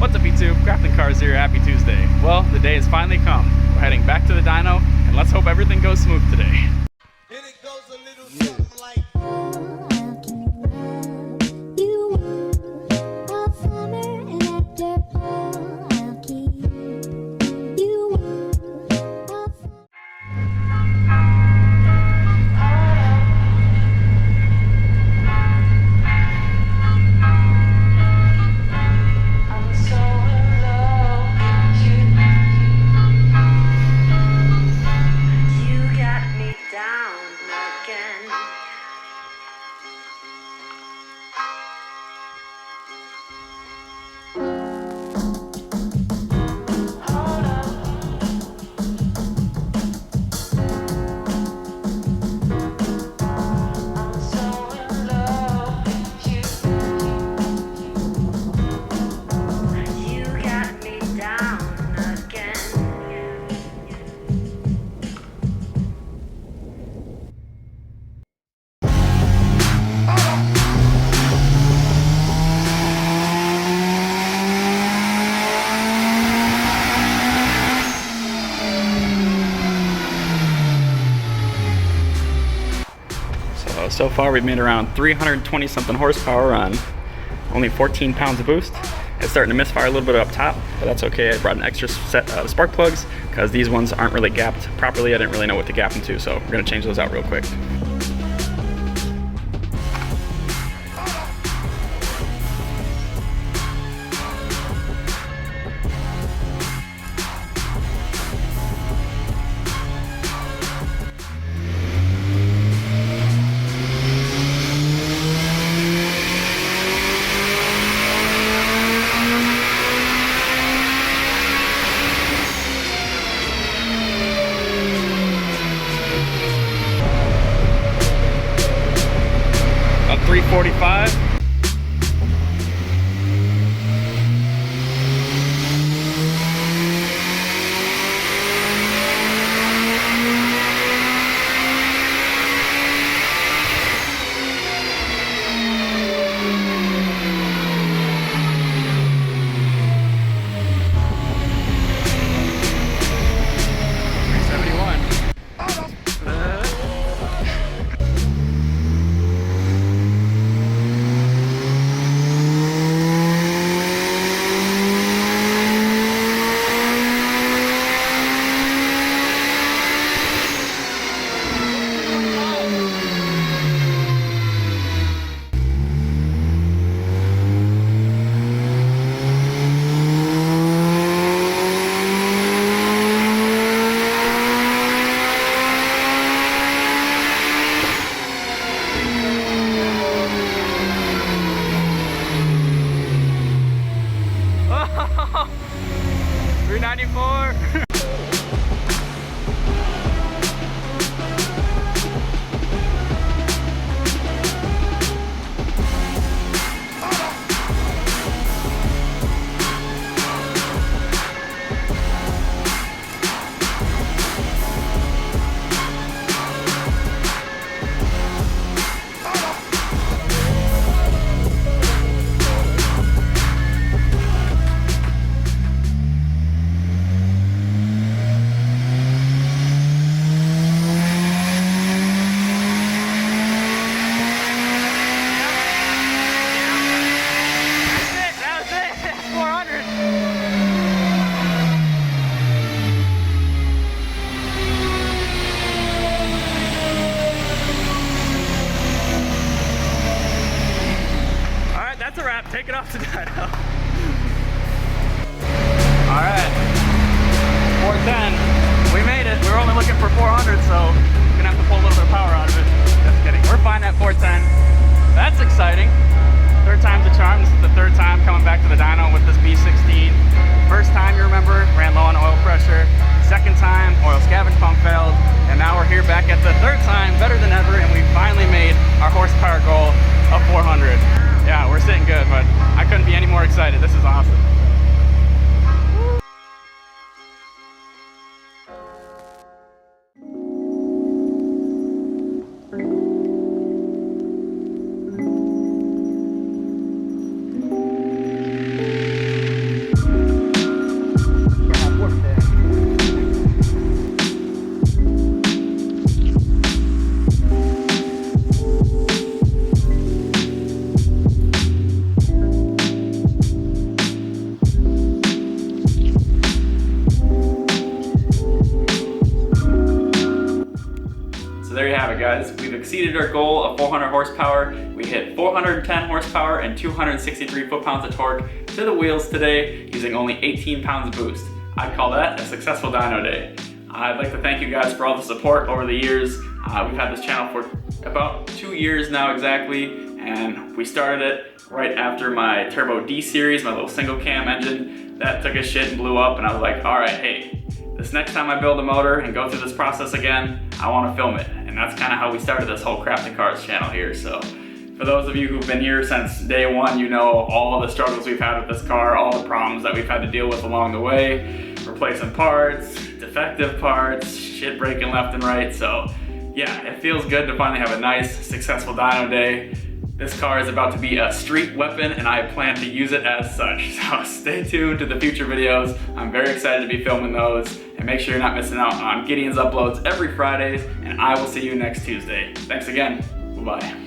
What's up YouTube? Crafting Cars here, happy Tuesday. Well, the day has finally come. We're heading back to the dyno, and let's hope everything goes smooth today. And it goes a little something like So far we've made around 320 something horsepower on only 14 pounds of boost. It's starting to misfire a little bit up top, but that's okay. I brought an extra set of spark plugs because these ones aren't really gapped properly. I didn't really know what to gap them to, so we're gonna change those out real quick. About 345. Take it off to dyno. Alright. 410. We made it. We were only looking for 400, so we're gonna have to pull a little bit of power out of it. Just kidding. We're fine at 410. That's exciting. Third time's a charm. This is the third time coming back to the dyno with this B16. First time, you remember, ran low on oil pressure. Second time, oil scavenge pump failed. And now we're here back at the third time, better than ever, and we finally made our horsepower goal of 400. Yeah, we're sitting good, but I couldn't be any more excited. This is awesome. guys, we've exceeded our goal of 400 horsepower. We hit 410 horsepower and 263 foot-pounds of torque to the wheels today using only 18 pounds boost. I'd call that a successful dyno day. I'd like to thank you guys for all the support over the years. We've had this channel for about 2 years now exactly, and we started it right after my Turbo D series, my little single cam engine. That took a shit and blew up, and I was like, all right, hey, this next time I build a motor and go through this process again, I want to film it. And that's kind of how we started this whole Crafted Cars channel here. So for those of you who've been here since day one, you know all the struggles we've had with this car, all the problems that we've had to deal with along the way, replacing parts, defective parts, shit breaking left and right. So yeah, it feels good to finally have a nice, successful dyno day. This car is about to be a street weapon, and I plan to use it as such. So stay tuned to the future videos. I'm very excited to be filming those. And make sure you're not missing out on Gideon's uploads every Fridays, and I will see you next Tuesday. Thanks again. Bye-bye.